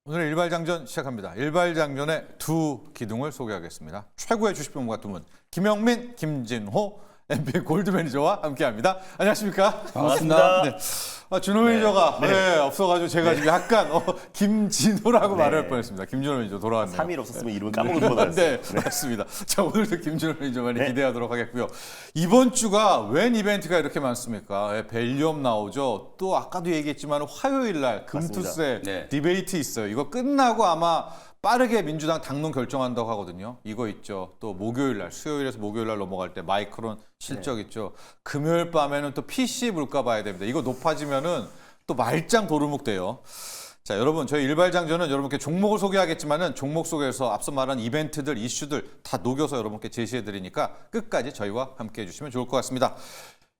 오늘 일발장전 시작합니다. 일발장전의 두 기둥을 소개하겠습니다. 최고의 주식평론가 두 분, 김영민, 김진호, MB 골드 매니저와 함께합니다. 안녕하십니까? 반갑습니다. 네. 준호 매니저가 없어가지고 제가 지금 약간 김진호라고 말할 뻔했습니다. 김진호 매니저 돌아왔네요. 3일 없었으면 이름을 까먹을 뻔했어요. 네, 맞습니다. 자, 오늘도 김진호 매니저 많이 기대하도록 하겠고요. 이번 주가 웬 이벤트가 이렇게 많습니까? 밸류업 나오죠. 또 아까도 얘기했지만 화요일 날 금투세 디베이트 있어요. 이거 끝나고 아마 빠르게 민주당 당론 결정한다고 하거든요. 이거 있죠. 또 목요일 날, 수요일에서 목요일 날 넘어갈 때 마이크론 실적 있죠. 금요일 밤에는 또 PC 물가 봐야 됩니다. 이거 높아지면은 또 말짱 도루묵 돼요. 자, 여러분, 저희 일발장전은 여러분께 종목을 소개하겠지만은 종목 속에서 앞서 말한 이벤트들, 이슈들 다 녹여서 여러분께 제시해 드리니까 끝까지 저희와 함께 해주시면 좋을 것 같습니다.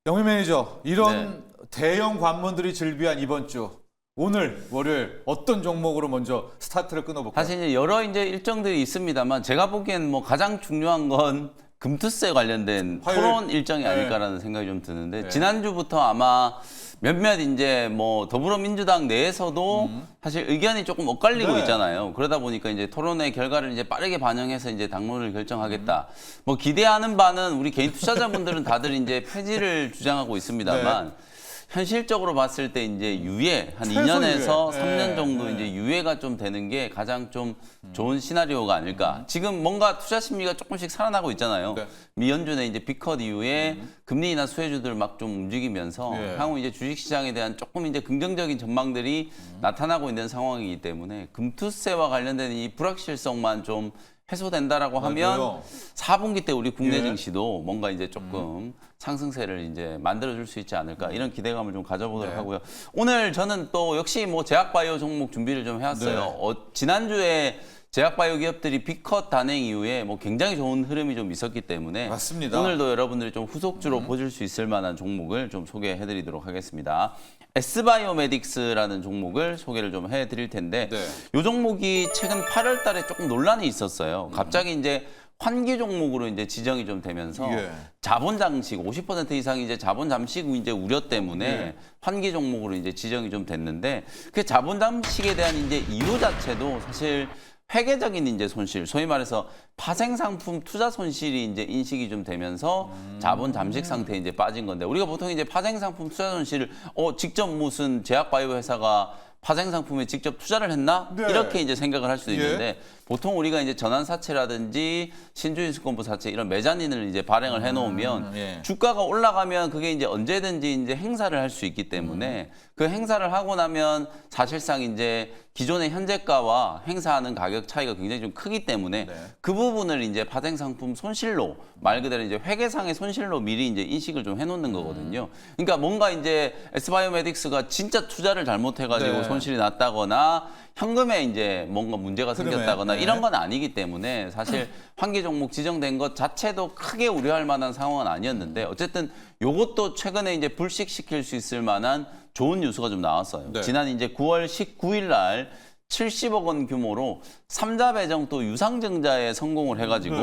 영민 매니저, 이런 대형 관문들이 즐비한 이번 주. 오늘 월요일 어떤 종목으로 먼저 스타트를 끊어볼까요? 사실 이제 여러 일정들이 있습니다만 제가 보기엔 뭐 가장 중요한 건 금투세 관련된 화요일. 토론 일정이 아닐까라는 생각이 좀 드는데 지난주부터 아마 몇몇 이제 뭐 더불어민주당 내에서도 사실 의견이 조금 엇갈리고 있잖아요. 그러다 보니까 이제 토론의 결과를 이제 빠르게 반영해서 이제 당론을 결정하겠다. 뭐 기대하는 바는 우리 개인 투자자분들은 다들 이제 폐지를 주장하고 있습니다만 현실적으로 봤을 때 이제 유예 한 2년에서 3년 정도 이제 유예가 좀 되는 게 가장 좀 좋은 시나리오가 아닐까. 지금 뭔가 투자 심리가 조금씩 살아나고 있잖아요. 미 연준의 이제 빅컷 이후에 금리 인하 수혜주들 막 좀 움직이면서 향후 이제 주식 시장에 대한 조금 이제 긍정적인 전망들이 나타나고 있는 상황이기 때문에 금투세와 관련된 이 불확실성만 좀 해소된다라고 하면 4분기 때 우리 국내 증시도 뭔가 이제 조금 상승세를 이제 만들어줄 수 있지 않을까 이런 기대감을 좀 가져보도록 하고요. 오늘 저는 또 역시 뭐 제약바이오 종목 준비를 좀 해왔어요. 지난주에 제약바이오 기업들이 빅컷 단행 이후에 뭐 굉장히 좋은 흐름이 좀 있었기 때문에 맞습니다. 오늘도 여러분들이 좀 후속주로 보실 수 있을 만한 종목을 좀 소개해드리도록 하겠습니다. S바이오메딕스라는 종목을 소개를 좀 해드릴 텐데 이 종목이 최근 8월 달에 조금 논란이 있었어요. 갑자기 이제 환기 종목으로 이제 지정이 좀 되면서 자본 장식 50% 이상 이제 자본 잠식 이제 우려 때문에 환기 종목으로 이제 지정이 좀 됐는데 그 자본 잠식에 대한 이제 이유 자체도 사실 회계적인 이제 손실, 소위 말해서 파생 상품 투자 손실이 이제 인식이 좀 되면서 자본 잠식 상태에 이제 빠진 건데 우리가 보통 이제 파생 상품 투자 손실을 직접 무슨 제약 바이오 회사가 파생 상품에 직접 투자를 했나? 이렇게 이제 생각을 할 수도 있는데 보통 우리가 이제 전환사채라든지 신주인수권부 사채 이런 메자닌을 이제 발행을 해놓으면 주가가 올라가면 그게 이제 언제든지 이제 행사를 할 수 있기 때문에 그 행사를 하고 나면 사실상 이제 기존의 현재가와 행사하는 가격 차이가 굉장히 좀 크기 때문에 그 부분을 이제 파생 상품 손실로 말 그대로 이제 회계상의 손실로 미리 이제 인식을 좀 해놓는 거거든요. 그러니까 뭔가 이제 S바이오메딕스가 진짜 투자를 잘못해가지고 손실이 났다거나 현금에 이제 뭔가 문제가 생겼다거나 이런 건 아니기 때문에 사실 환기 종목 지정된 것 자체도 크게 우려할 만한 상황은 아니었는데 어쨌든 요것도 최근에 이제 불식시킬 수 있을 만한 좋은 뉴스가 좀 나왔어요. 지난 이제 9월 19일 날 70억 원 규모로 3자 배정 또 유상증자에 성공을 해가지고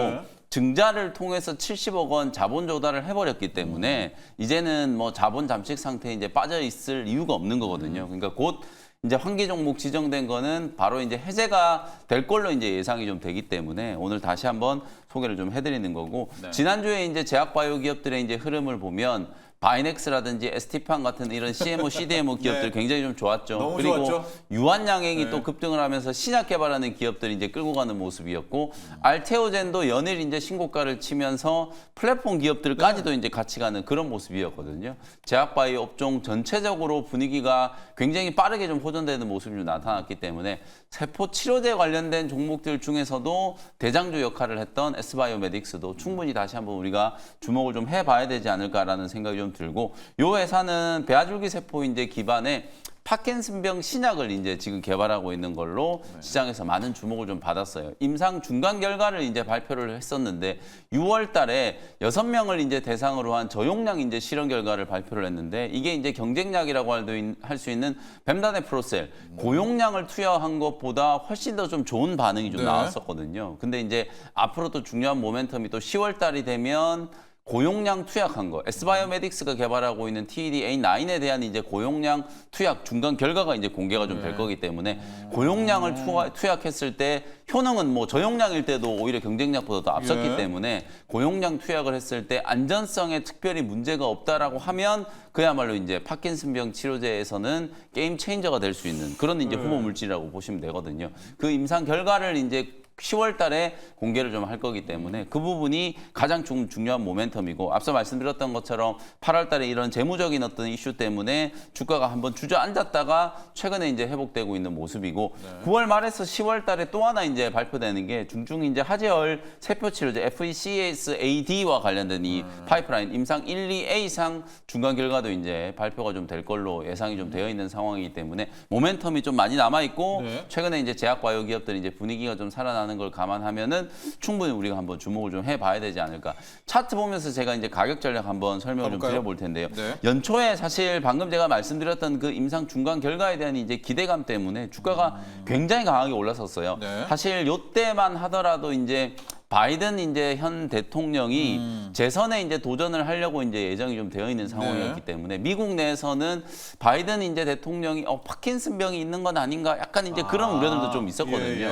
증자를 통해서 70억 원 자본 조달을 해버렸기 때문에 이제는 뭐 자본 잠식 상태에 이제 빠져 있을 이유가 없는 거거든요. 그러니까 곧 이제 환기 종목 지정된 거는 바로 이제 해제가 될 걸로 이제 예상이 좀 되기 때문에 오늘 다시 한번 소개를 좀 해드리는 거고 지난주에 이제 제약바이오 기업들의 이제 흐름을 보면 바이넥스라든지 ST판 같은 이런 CMO, CDMO 기업들 굉장히 좀 좋았죠. 그리고 좋았죠. 유한양행이 또 급등을 하면서 신약 개발하는 기업들이 이제 끌고 가는 모습이었고 알테오젠도 연일 이제 신고가를 치면서 플랫폼 기업들까지도 이제 같이 가는 그런 모습이었거든요. 제약바이오 업종 전체적으로 분위기가 굉장히 빠르게 좀 호전되는 모습이 좀 나타났기 때문에 세포 치료제 관련된 종목들 중에서도 대장주 역할을 했던 S바이오메딕스도 충분히 다시 한번 우리가 주목을 좀 해봐야 되지 않을까라는 생각이 좀 들고 이 회사는 배아줄기 세포 이제 기반의 파킨슨병 신약을 이제 지금 개발하고 있는 걸로 시장에서 많은 주목을 좀 받았어요. 임상 중간 결과를 이제 발표를 했었는데 6월 달에 6명을 이제 대상으로 한 저용량 이제 실험 결과를 발표를 했는데 이게 이제 경쟁약이라고 할 수 있는 뱀다네프로셀 고용량을 투여한 것보다 훨씬 더 좀 좋은 반응이 좀 나왔었거든요. 근데 이제 앞으로 또 중요한 모멘텀이 또 10월 달이 되면 고용량 투약한 거, S바이오메딕스가 개발하고 있는 TD-A9에 대한 이제 고용량 투약 중간 결과가 이제 공개가 좀 될 거기 때문에 고용량을 투약했을 때 효능은 뭐 저용량일 때도 오히려 경쟁력보다 더 앞섰기 때문에 고용량 투약을 했을 때 안전성에 특별히 문제가 없다라고 하면 그야말로 이제 파킨슨병 치료제에서는 게임 체인저가 될 수 있는 그런 이제 후보 물질이라고 보시면 되거든요. 그 임상 결과를 이제 10월 달에 공개를 좀 할 거기 때문에 그 부분이 가장 중요한 모멘텀이고 앞서 말씀드렸던 것처럼 8월 달에 이런 재무적인 어떤 이슈 때문에 주가가 한번 주저앉았다가 최근에 이제 회복되고 있는 모습이고 9월 말에서 10월 달에 또 하나 이제 발표되는 게 중증 이제 하재열 세포 치료제 FECSAD와 관련된 이 파이프라인 임상 1, 2A상 중간 결과도 이제 발표가 좀 될 걸로 예상이 좀 되어 있는 상황이기 때문에 모멘텀이 좀 많이 남아 있고 최근에 이제 제약 바이오 기업들이 이제 분위기가 좀 살아나는 걸 감안하면은 충분히 우리가 한번 주목을 좀 해봐야 되지 않을까. 차트 보면서 제가 이제 가격 전략 한번 설명을 좀 드려볼 텐데요. 연초에 사실 방금 제가 말씀드렸던 그 임상 중간 결과에 대한 이제 기대감 때문에 주가가 굉장히 강하게 올라섰어요. 사실 요때만 하더라도 이제 바이든 이제 현 대통령이 재선에 이제 도전을 하려고 이제 예정이 좀 되어 있는 상황이었기 때문에 미국 내에서는 바이든 이제 대통령이 파킨슨병이 있는 건 아닌가 약간 이제 그런 우려들도 좀 있었거든요.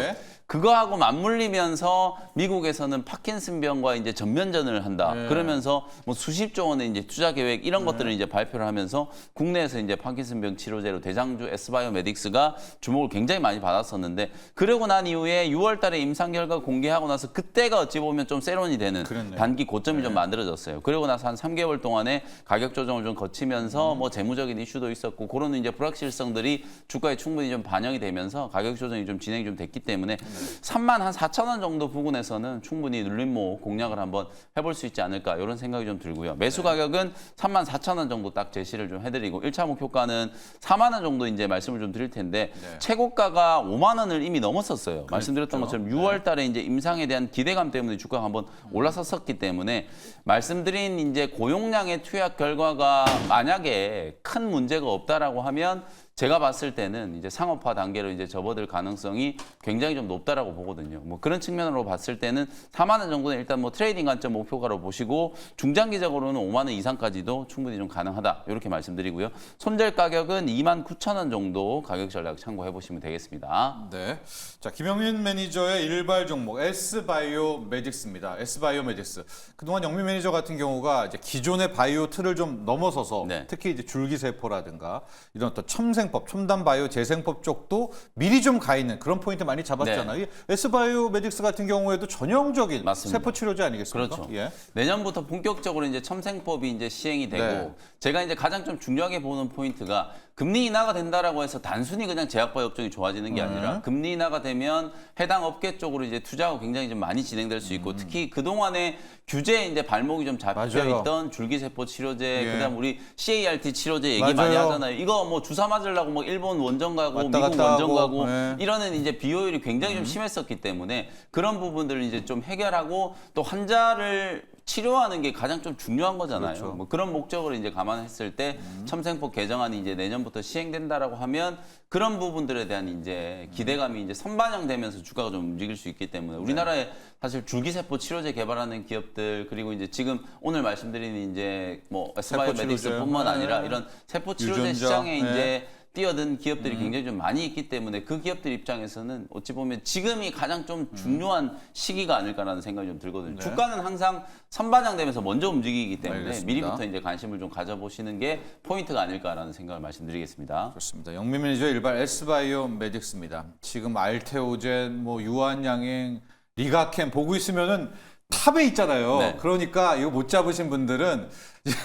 그거하고 맞물리면서 미국에서는 파킨슨병과 이제 전면전을 한다. 그러면서 뭐 수십조 원의 이제 투자 계획 이런 것들을 이제 발표를 하면서 국내에서 이제 파킨슨병 치료제로 대장주 S바이오메딕스가 주목을 굉장히 많이 받았었는데 그러고 난 이후에 6월 달에 임상 결과 공개하고 나서 그때가 어찌 보면 좀 세론이 되는 단기 고점이 좀 만들어졌어요. 그러고 나서 한 3개월 동안에 가격 조정을 좀 거치면서 뭐 재무적인 이슈도 있었고 그런 이제 불확실성들이 주가에 충분히 좀 반영이 되면서 가격 조정이 좀 진행이 좀 됐기 때문에 34,000원 정도 부근에서는 충분히 눌림목 공략을 한번 해볼 수 있지 않을까 이런 생각이 좀 들고요. 매수 가격은 34,000원 정도 딱 제시를 좀 해드리고 1차 목표가는 4만 원 정도 이제 말씀을 좀 드릴 텐데 최고가가 5만 원을 이미 넘었었어요. 말씀드렸던 것처럼 6월 달에 이제 임상에 대한 기대감 때문에 주가가 한번 올라섰었기 때문에 말씀드린 이제 고용량의 투약 결과가 만약에 큰 문제가 없다라고 하면 제가 봤을 때는 이제 상업화 단계로 이제 접어들 가능성이 굉장히 좀 높다라고 보거든요. 뭐 그런 측면으로 봤을 때는 4만 원 정도는 일단 뭐 트레이딩 관점 목표가로 보시고 중장기적으로는 5만 원 이상까지도 충분히 좀 가능하다. 이렇게 말씀드리고요. 손절 가격은 29,000원 정도 가격 전략 참고해 보시면 되겠습니다. 네. 자, 김영민 매니저의 일발 종목 S바이오메딕스입니다. S바이오메딕스. 그동안 영민 매니저 같은 경우가 이제 기존의 바이오 틀을 좀 넘어서서 특히 이제 줄기세포라든가 이런 또 첨생 첨단 바이오 재생법 쪽도 미리 좀 가 있는 그런 포인트 많이 잡았잖아요. S바이오메딕스 같은 경우에도 전형적인 세포 치료제 아니겠습니까? 그렇죠. 내년부터 본격적으로 이제 첨생법이 이제 시행이 되고 제가 이제 가장 좀 중요하게 보는 포인트가 금리 인하가 된다라고 해서 단순히 그냥 제약바이오 업종이 좋아지는 게 아니라 금리 인하가 되면 해당 업계 쪽으로 이제 투자가 굉장히 좀 많이 진행될 수 있고 특히 그동안에 규제에 이제 발목이 좀 잡혀 있던 줄기세포 치료제 그다음 우리 CAR-T 치료제 얘기 많이 하잖아요. 이거 뭐 주사 맞으려고 뭐 일본 원정 가고 미국 원정 가고 이러는 이제 비효율이 굉장히 좀 심했었기 때문에 그런 부분들을 이제 좀 해결하고 또 환자를 치료하는 게 가장 좀 중요한 거잖아요. 뭐 그런 목적으로 이제 감안했을 때 첨생법 개정안이 이제 내년부터 시행된다라고 하면 그런 부분들에 대한 이제 기대감이 이제 선반영되면서 주가가 좀 움직일 수 있기 때문에 우리나라에 사실 줄기세포 치료제 개발하는 기업들 그리고 이제 지금 오늘 말씀드린 이제 뭐 S바이오메딕스뿐만 아니라 이런 세포 치료제 시장에 이제 뛰어든 기업들이 굉장히 좀 많이 있기 때문에 그 기업들 입장에서는 어찌 보면 지금이 가장 좀 중요한 시기가 아닐까라는 생각이 좀 들거든요. 주가는 항상 선반영되면서 먼저 움직이기 때문에 미리부터 이제 관심을 좀 가져보시는 게 포인트가 아닐까라는 생각을 말씀드리겠습니다. 그렇습니다. 영민 매니저 일발 S바이오메딕스입니다. 지금 알테오젠, 뭐 유한양행, 리가캠 보고 있으면은 탑에 있잖아요. 그러니까 이거 못 잡으신 분들은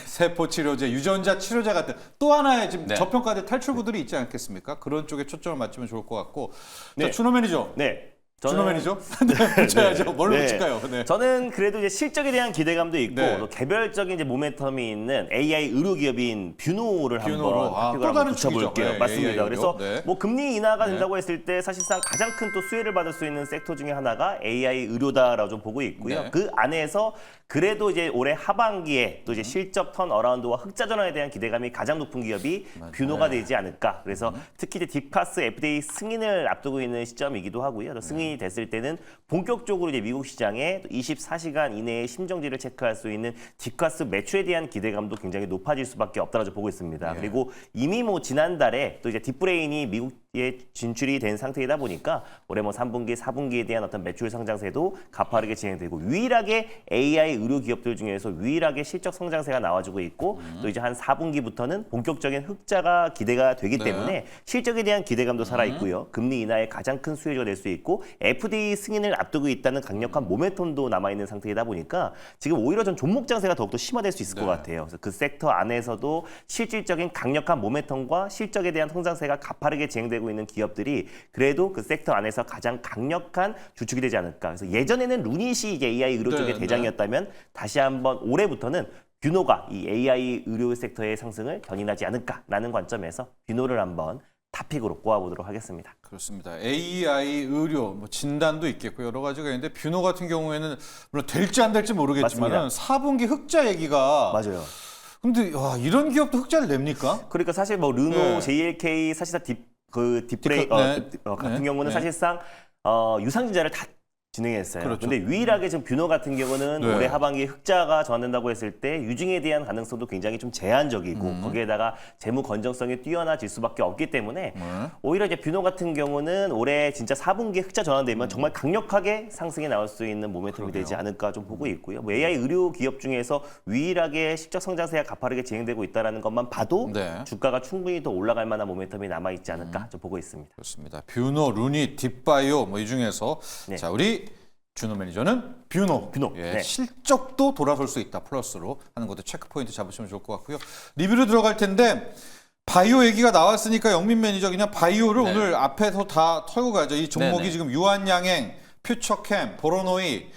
세포 치료제, 유전자 치료제 같은 또 하나의 지금 저평가된 탈출구들이 있지 않겠습니까? 그런 쪽에 초점을 맞추면 좋을 것 같고. 자, 준호 매니저. 준호 매니저? 붙여야죠. 뭘로 붙일까요? 저는 그래도 이제 실적에 대한 기대감도 있고 또 개별적인 이제 모멘텀이 있는 AI 의료 기업인 뷰노를 한번 학교를 한번 붙여볼게요. 맞습니다. 그래서 뭐 금리 인하가 된다고 했을 때 사실상 가장 큰 또 수혜를 받을 수 있는 섹터 중에 하나가 AI 의료다라고 좀 보고 있고요. 그 안에서 그래도 이제 올해 하반기에 또 이제 실적 턴 어라운드와 흑자 전환에 대한 기대감이 가장 높은 기업이 뷰노가 되지 않을까. 그래서 특히 이제 딥파스 FDA 승인을 앞두고 있는 시점이기도 하고요. 승인 확인이 됐을 때는 본격적으로 이제 미국 시장에 24시간 이내에 심정지를 체크할 수 있는 디카스 매출에 대한 기대감도 굉장히 높아질 수밖에 없다고 보고 있습니다. 그리고 이미 뭐 지난달에 또 이제 딥브레인이 미국에 진출이 된 상태이다 보니까 올해 뭐 3분기, 4분기에 대한 어떤 매출 성장세도 가파르게 진행되고 유일하게 AI 의료 기업들 중에서 유일하게 실적 성장세가 나와주고 있고 또 이제 한 4분기부터는 본격적인 흑자가 기대가 되기 때문에 실적에 대한 기대감도 살아있고요. 금리 인하의 가장 큰 수혜주가 될 수 있고 FDA 승인을 앞두고 있다는 강력한 모멘텀도 남아있는 상태이다 보니까 지금 오히려 전 종목 장세가 더욱더 심화될 수 있을 것 같아요. 그래서 그 섹터 안에서도 실질적인 강력한 모멘텀과 실적에 대한 성장세가 가파르게 진행되고 있는 기업들이 그래도 그 섹터 안에서 가장 강력한 주축이 되지 않을까. 그래서 예전에는 루닛이 이제 AI 의료 쪽의 대장이었다면 다시 한번 올해부터는 뷰노가 이 AI 의료 섹터의 상승을 견인하지 않을까라는 관점에서 뷰노를 한번 탑픽으로 꼽아보도록 하겠습니다. 그렇습니다. AI 의료 뭐 진단도 있겠고 여러 가지가 있는데 뷰노 같은 경우에는 물론 될지 안 될지 모르겠지만 4분기 흑자 얘기가 맞아요. 근데 와, 이런 기업도 흑자를 냅니까? 그러니까 사실 뭐 르노, JLK 사실상 딥브레이 같은 경우는 사실상 유상증자를 다 진행했어요. 그렇죠. 근데 유일하게 지금 뷰노 같은 경우는 올해 하반기에 흑자가 전환된다고 했을 때 유증에 대한 가능성도 굉장히 좀 제한적이고 거기에다가 재무 건전성이 뛰어나질 수밖에 없기 때문에 오히려 이제 뷰노 같은 경우는 올해 진짜 4분기에 흑자 전환되면 정말 강력하게 상승이 나올 수 있는 모멘텀이 되지 않을까 좀 보고 있고요. 뭐 AI 의료 기업 중에서 유일하게 실적 성장세가 가파르게 진행되고 있다는 것만 봐도 주가가 충분히 더 올라갈 만한 모멘텀이 남아 있지 않을까 좀 보고 있습니다. 그렇습니다. 뷰노, 루닛, 딥바이오 뭐 이 중에서 자 우리 준호 매니저는 뷰노. 예, 실적도 돌아설 수 있다. 플러스로 하는 것도 체크 포인트 잡으시면 좋을 것 같고요. 리뷰로 들어갈 텐데 바이오 얘기가 나왔으니까 영민 매니저 그냥 바이오를 오늘 앞에서 다 털고 가죠. 이 종목이 지금 유한양행, 퓨처캠, 보로노이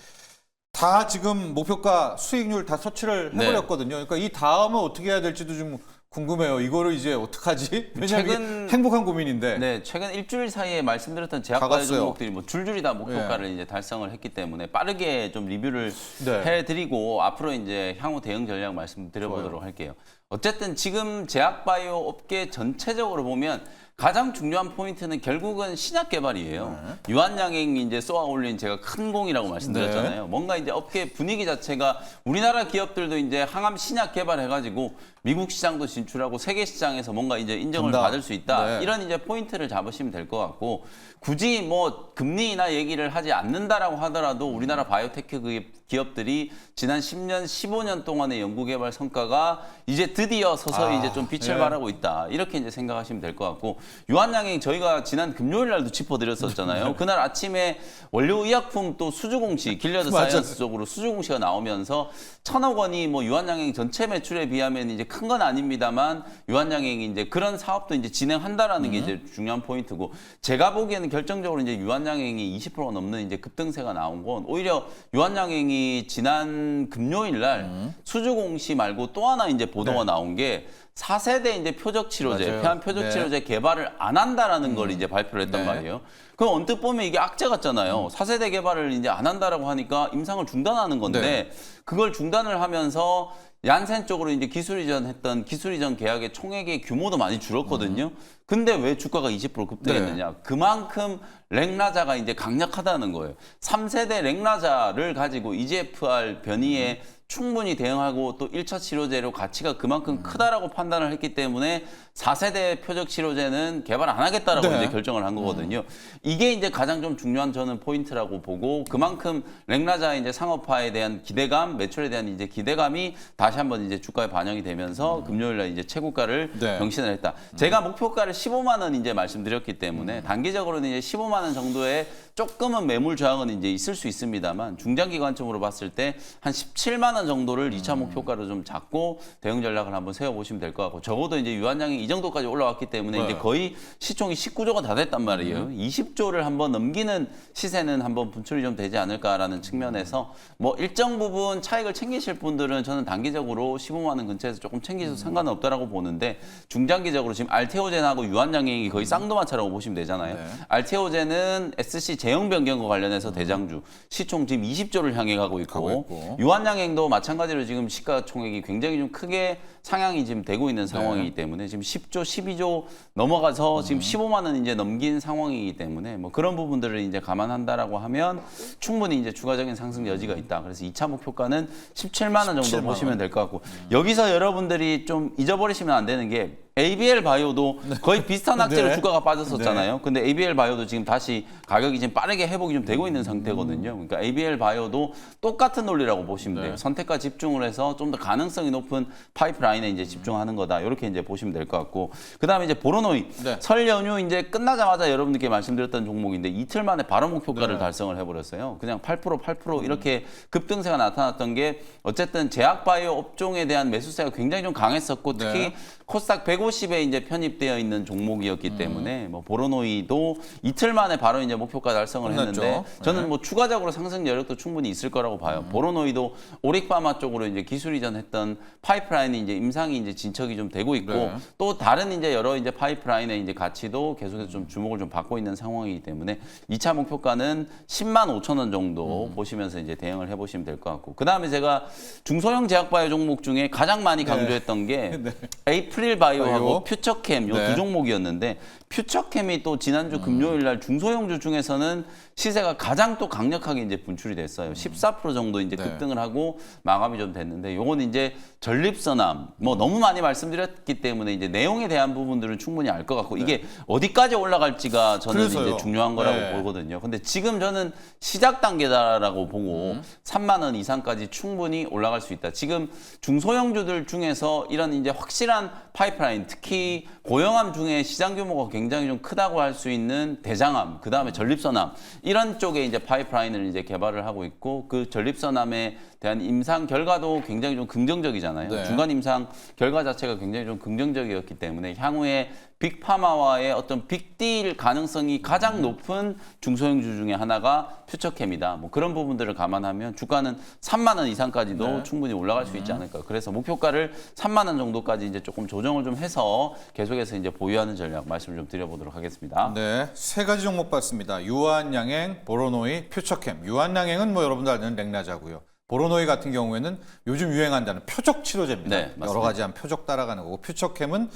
다 지금 목표가 수익률 다 터치를 해버렸거든요. 그러니까 이 다음은 어떻게 해야 될지도 좀 궁금해요. 이거를 이제 어떡하지? 왜냐면 행복한 고민인데. 네, 최근 일주일 사이에 말씀드렸던 제약바이오 종목들이 뭐 줄줄이 다 목표가를 이제 달성을 했기 때문에 빠르게 좀 리뷰를 해드리고 앞으로 이제 향후 대응 전략 말씀드려보도록 할게요. 어쨌든 지금 제약바이오 업계 전체적으로 보면 가장 중요한 포인트는 결국은 신약 개발이에요. 유한양행이 이제 쏘아 올린 제가 큰 공이라고 말씀드렸잖아요. 뭔가 이제 업계 분위기 자체가 우리나라 기업들도 이제 항암 신약 개발해가지고 미국 시장도 진출하고 세계 시장에서 뭔가 이제 인정을 받을 수 있다. 이런 이제 포인트를 잡으시면 될 것 같고 굳이 뭐 금리 인하 얘기를 하지 않는다라고 하더라도 우리나라 바이오테크 기업들이 지난 10년, 15년 동안의 연구개발 성과가 이제 드디어 서서히 이제 좀 빛을 발하고 있다. 이렇게 이제 생각하시면 될 것 같고 유한양행 저희가 지난 금요일 날도 짚어드렸었잖아요. 그날 아침에 원료의약품 또 수주공시, 길려드 사이언스 쪽으로 수주공시가 나오면서 1,000억 원이 뭐 유한양행 전체 매출에 비하면 이제 큰 건 아닙니다만 유한양행이 이제 그런 사업도 이제 진행한다라는 게 이제 중요한 포인트고 제가 보기에는 결정적으로 이제 유한양행이 20%가 넘는 이제 급등세가 나온 건 오히려 유한양행이 지난 금요일 날 수주공시 말고 또 하나 이제 보도가 나온 게 4세대 이제 표적 치료제, 폐암 표적 치료제 개발을 안 한다라는 걸 이제 발표를 했단 말이에요. 그럼 언뜻 보면 이게 악재 같잖아요. 4세대 개발을 이제 안 한다라고 하니까 임상을 중단하는 건데 그걸 중단을 하면서 얀센 쪽으로 이제 기술 이전했던 기술 이전 계약의 총액의 규모도 많이 줄었거든요. 근데 왜 주가가 20% 급등했느냐? 그만큼 렉라자가 이제 강력하다는 거예요. 3세대 렉라자를 가지고 EGFR 변이에 충분히 대응하고 또 1차 치료제로 가치가 그만큼 크다라고 판단을 했기 때문에 4세대 표적 치료제는 개발 안 하겠다라고 이제 결정을 한 거거든요. 이게 이제 가장 좀 중요한 저는 포인트라고 보고 그만큼 렉라자의 이제 상업화에 대한 기대감, 매출에 대한 이제 기대감이 다시 한번 이제 주가에 반영이 되면서 금요일 날 이제 최고가를 경신을 했다. 제가 목표가를 15만 원 이제 말씀드렸기 때문에 단기적으로는 이제 15만 원 정도의 조금은 매물 저항은 이제 있을 수 있습니다만 중장기 관점으로 봤을 때 한 17만 원 정도를 2차 목표가로 좀 잡고 대응 전략을 한번 세워보시면 될 것 같고 적어도 이제 유한양이 이 정도까지 올라왔기 때문에 이제 거의 시총이 19조가 다 됐단 말이에요. 20조를 한번 넘기는 시세는 한번 분출이 좀 되지 않을까라는 측면에서 뭐 일정 부분 차익을 챙기실 분들은 저는 단기적으로 15만 원 근처에서 조금 챙기셔도 상관은 없다라고 보는데 중장기적으로 지금 알테오젠하고 유한양행이 거의 쌍두마차라고 보시면 되잖아요. 알테오젠은 SC 제형 변경과 관련해서 대장주 시총 지금 20조를 향해 가고 있고 유한양행도 마찬가지로 지금 시가총액이 굉장히 좀 크게 상향이 지금 되고 있는 상황이기 때문에 지금 10조, 12조 넘어가서 지금 15만 원 이제 넘긴 상황이기 때문에 뭐 그런 부분들을 이제 감안한다라고 하면 충분히 이제 추가적인 상승 여지가 있다. 그래서 2차 목표가는 17만 원 정도 보시면 될 것 같고 여기서 여러분들이 좀 잊어버리시면 안 되는 게 ABL 바이오도 거의 비슷한 악재로 주가가 빠졌었잖아요. 근데 ABL 바이오도 지금 다시 가격이 지금 빠르게 회복이 좀 되고 있는 상태거든요. 그러니까 ABL 바이오도 똑같은 논리라고 보시면 돼요. 선택과 집중을 해서 좀 더 가능성이 높은 파이프라인에 이제 집중하는 거다. 이렇게 이제 보시면 될 것 같고. 그다음에 이제 보로노이 설 연휴 이제 끝나자마자 여러분들께 말씀드렸던 종목인데 이틀 만에 바로 목표가를 달성을 해버렸어요. 그냥 8% 이렇게 급등세가 나타났던 게 어쨌든 제약바이오 업종에 대한 매수세가 굉장히 좀 강했었고 특히 코스닥 150에 이제 편입되어 있는 종목이었기 때문에 뭐 보로노이도 이틀 만에 바로 이제 목표가 달성을 했는데 저는 뭐 추가적으로 상승 여력도 충분히 있을 거라고 봐요. 보로노이도 오릭파마 쪽으로 이제 기술 이전했던 파이프라인이 이제 임상이 이제 진척이 좀 되고 있고 또 다른 이제 여러 이제 파이프라인의 이제 가치도 계속해서 좀 주목을 좀 받고 있는 상황이기 때문에 2차 목표가는 10만 5천 원 정도 보시면서 이제 대응을 해보시면 될 것 같고 그 다음에 제가 중소형 제약바이오 종목 중에 가장 많이 강조했던 게 에이프릴 바이오하고 퓨처캠 요 두 종목이었는데 퓨처캠이 또 지난주 금요일 날 중소형주 중에서는 시세가 가장 또 강력하게 이제 분출이 됐어요. 14% 정도 이제 급등을 하고 마감이 좀 됐는데 요건 이제 전립선암 뭐 너무 많이 말씀드렸기 때문에 이제 내용에 대한 부분들은 충분히 알 것 같고 이게 어디까지 올라갈지가 저는 이제 중요한 거라고 보거든요. 근데 지금 저는 시작 단계다라고 보고 3만 원 이상까지 충분히 올라갈 수 있다. 지금 중소형주들 중에서 이런 이제 확실한 파이프라인 특히 고형암 중에 시장 규모가 굉장히 좀 크다고 할 수 있는 대장암, 그 다음에 전립선암 이런 쪽에 이제 파이프라인을 이제 개발을 하고 있고 그 전립선암에 대한 임상 결과도 굉장히 좀 긍정적이잖아요. 중간 임상 결과 자체가 굉장히 좀 긍정적이었기 때문에 향후에 빅파마와의 어떤 빅딜 가능성이 가장 높은 중소형주 중에 하나가 퓨처캠이다. 뭐 그런 부분들을 감안하면 주가는 3만 원 이상까지도 충분히 올라갈 수 있지 않을까. 그래서 목표가를 3만 원 정도까지 이제 조금 조정을 좀 해서 계속해서 이제 보유하는 전략 말씀을 좀 드려보도록 하겠습니다. 네, 세 가지 종목 봤습니다. 유한양행, 보로노이, 퓨처캠. 유한양행은 뭐 여러분들 아는 렉나자고요. 보로노이 같은 경우에는 요즘 유행한다는 표적 치료제입니다. 여러 가지 한 표적 따라가는 거고 퓨처캠은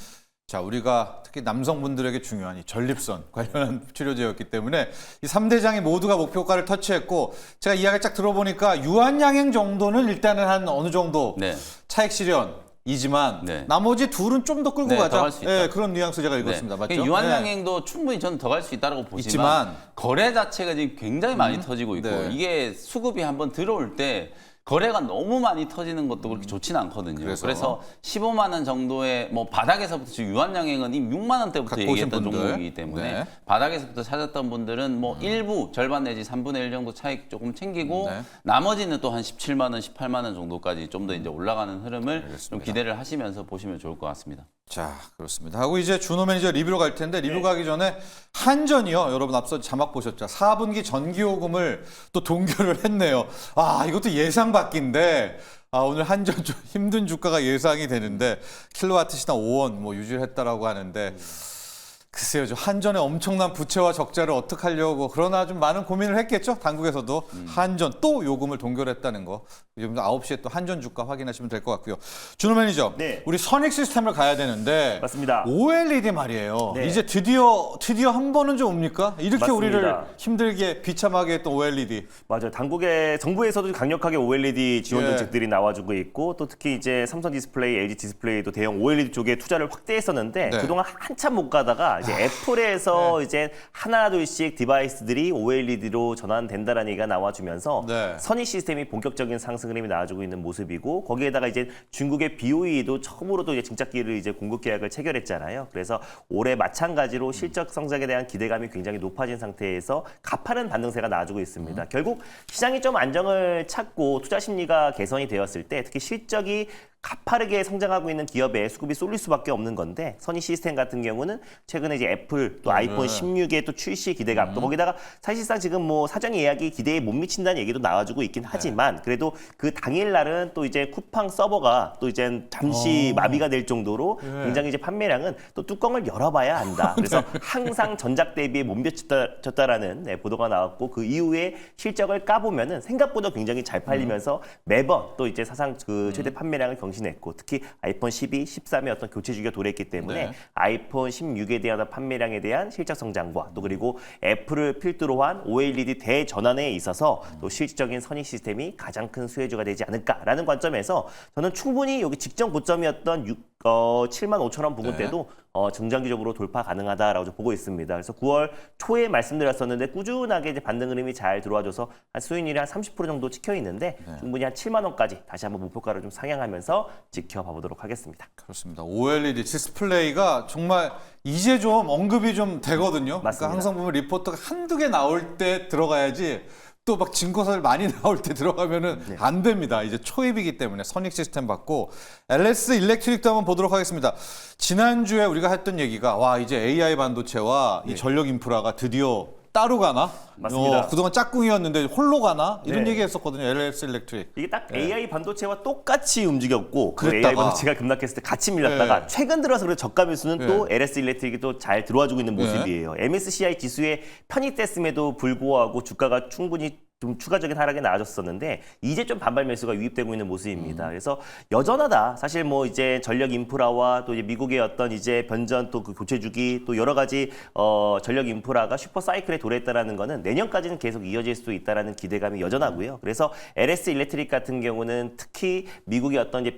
자, 우리가 특히 남성분들에게 중요한 이 전립선 관련한 치료제였기 때문에 이 3대장이 모두가 목표가를 터치했고 제가 이야기 쫙 들어보니까 유한양행 정도는 일단은 한 어느 정도 차익 실현이지만 나머지 둘은 좀 더 끌고 가자. 그런 뉘앙스 제가 읽었습니다. 맞죠? 유한양행도 충분히 저는 더 갈 수 있다고 보지만 거래 자체가 지금 굉장히 많이 터지고 있고 이게 수급이 한번 들어올 때 거래가 너무 많이 터지는 것도 그렇게 좋지는 않거든요. 그래서 15만 원 정도의 뭐 바닥에서부터 지금 유한양행은 이미 6만 원대부터 얘기했던 종목이기 때문에 바닥에서부터 찾았던 분들은 뭐 일부 절반 내지 3분의 1 정도 차익 조금 챙기고 나머지는 또 한 17만 원, 18만 원 정도까지 좀 더 이제 올라가는 흐름을 좀 기대를 하시면서 보시면 좋을 것 같습니다. 자, 그렇습니다. 하고 이제 준호 매니저 리뷰로 갈 텐데 리뷰 가기 전에 한전이요. 여러분 앞서 자막 보셨죠? 4분기 전기요금을 또 동결을 했네요. 아, 이것도 예상 밖인데 오늘 한전 좀 힘든 주가가 예상이 되는데 킬로와트 시당 5원 뭐 유지를 했다라고 하는데 글쎄요, 저 한전의 엄청난 부채와 적자를 어떻게 하려고 그러나 좀 많은 고민을 했겠죠. 당국에서도 한전 또 요금을 동결했다는 거. 지금 9시에 또 한전 주가 확인하시면 될 것 같고요. 준호 매니저, 우리 선익 시스템을 가야 되는데 맞습니다. OLED 말이에요. 이제 드디어 한 번은 좀 옵니까? 이렇게 우리를 힘들게 비참하게 했던 OLED. 맞아요. 정부에서도 강력하게 OLED 지원 정책들이 나와주고 있고 또 특히 이제 삼성 디스플레이, LG 디스플레이도 대형 OLED 쪽에 투자를 확대했었는데 그동안 한참 못 가다가 이제 애플에서 이제 하나둘씩 디바이스들이 OLED로 전환된다라는 얘기가 나와주면서 선익 시스템이 본격적인 상승 흐름이 나와주고 있는 모습이고 거기에다가 이제 중국의 BOE도 처음으로 또 이제 증착기를 이제 공급 계약을 체결했잖아요. 그래서 올해 마찬가지로 실적 성장에 대한 기대감이 굉장히 높아진 상태에서 가파른 반등세가 나와주고 있습니다. 결국 시장이 좀 안정을 찾고 투자 심리가 개선이 되었을 때 특히 실적이 가파르게 성장하고 있는 기업에 수급이 쏠릴 수밖에 없는 건데 선희 시스템 같은 경우는 최근에 이제 애플 또 아이폰 16의 또 출시 기대감 또 거기다가 사실상 지금 뭐 사전 예약이 기대에 못 미친다는 얘기도 나와주고 있긴 하지만 그래도 그 당일날은 또 이제 쿠팡 서버가 또 이제 잠시 마비가 될 정도로 굉장히 이제 판매량은 또 뚜껑을 열어봐야 한다. 그래서 항상 전작 대비에 몸벼쳤다라는 보도가 나왔고 그 이후에 실적을 까보면은 생각보다 굉장히 잘 팔리면서 매번 또 이제 사상 그 최대 판매량을 경신했고 특히 아이폰 12, 13의 어떤 교체 주기가 도래했기 때문에 아이폰 16에 대한 판매량에 대한 실적 성장과 또 그리고 애플을 필두로 한 OLED 대전환에 있어서 또 실질적인 선익 시스템이 가장 큰 수혜주가 되지 않을까라는 관점에서 저는 충분히 여기 직전 고점이었던 7만 5천 원 부근 때도 중장기적으로 돌파 가능하다라고 보고 있습니다. 그래서 9월 초에 말씀드렸었는데 꾸준하게 이제 반등 흐름이 잘 들어와줘서 한 수익률이 한 30% 정도 찍혀 있는데 충분히 한 7만 원까지 다시 한번 목표가를 좀 상향하면서 지켜봐 보도록 하겠습니다. 그렇습니다. OLED 디스플레이가 정말 이제 좀 언급이 좀 되거든요. 맞습니다. 그러니까 항상 보면 리포트가 한두 개 나올 때 들어가야지 또 막 증거사를 많이 나올 때 들어가면은 안 됩니다. 이제 초입이기 때문에 선익 시스템 받고 LS 일렉트릭도 한번 보도록 하겠습니다. 지난주에 우리가 했던 얘기가 와 이제 AI 반도체와 이 전력 인프라가 드디어 따로 가나? 맞습니다. 그동안 짝꿍이었는데 홀로 가나? 이런 얘기했었거든요. LS 일렉트릭. 이게 딱 AI 반도체와 똑같이 움직였고 그 AI 그랬다가. 반도체가 급락했을 때 같이 밀렸다가 최근 들어서 그래 저가 매수는 또 LS 일렉트릭이 또 잘 들어와주고 있는 모습이에요. MSCI 지수에 편입됐음에도 불구하고 주가가 충분히 좀 추가적인 하락이 나아졌었는데 이제 좀 반발 매수가 유입되고 있는 모습입니다. 그래서 여전하다. 사실 뭐 이제 전력 인프라와 또 이제 미국의 어떤 이제 변전 또 그 교체 주기 또 여러 가지 전력 인프라가 슈퍼 사이클에 도래했다라는 거는 내년까지는 계속 이어질 수 있다라는 기대감이 여전하고요. 그래서 LS 일렉트릭 같은 경우는 특히 미국의 어떤 이제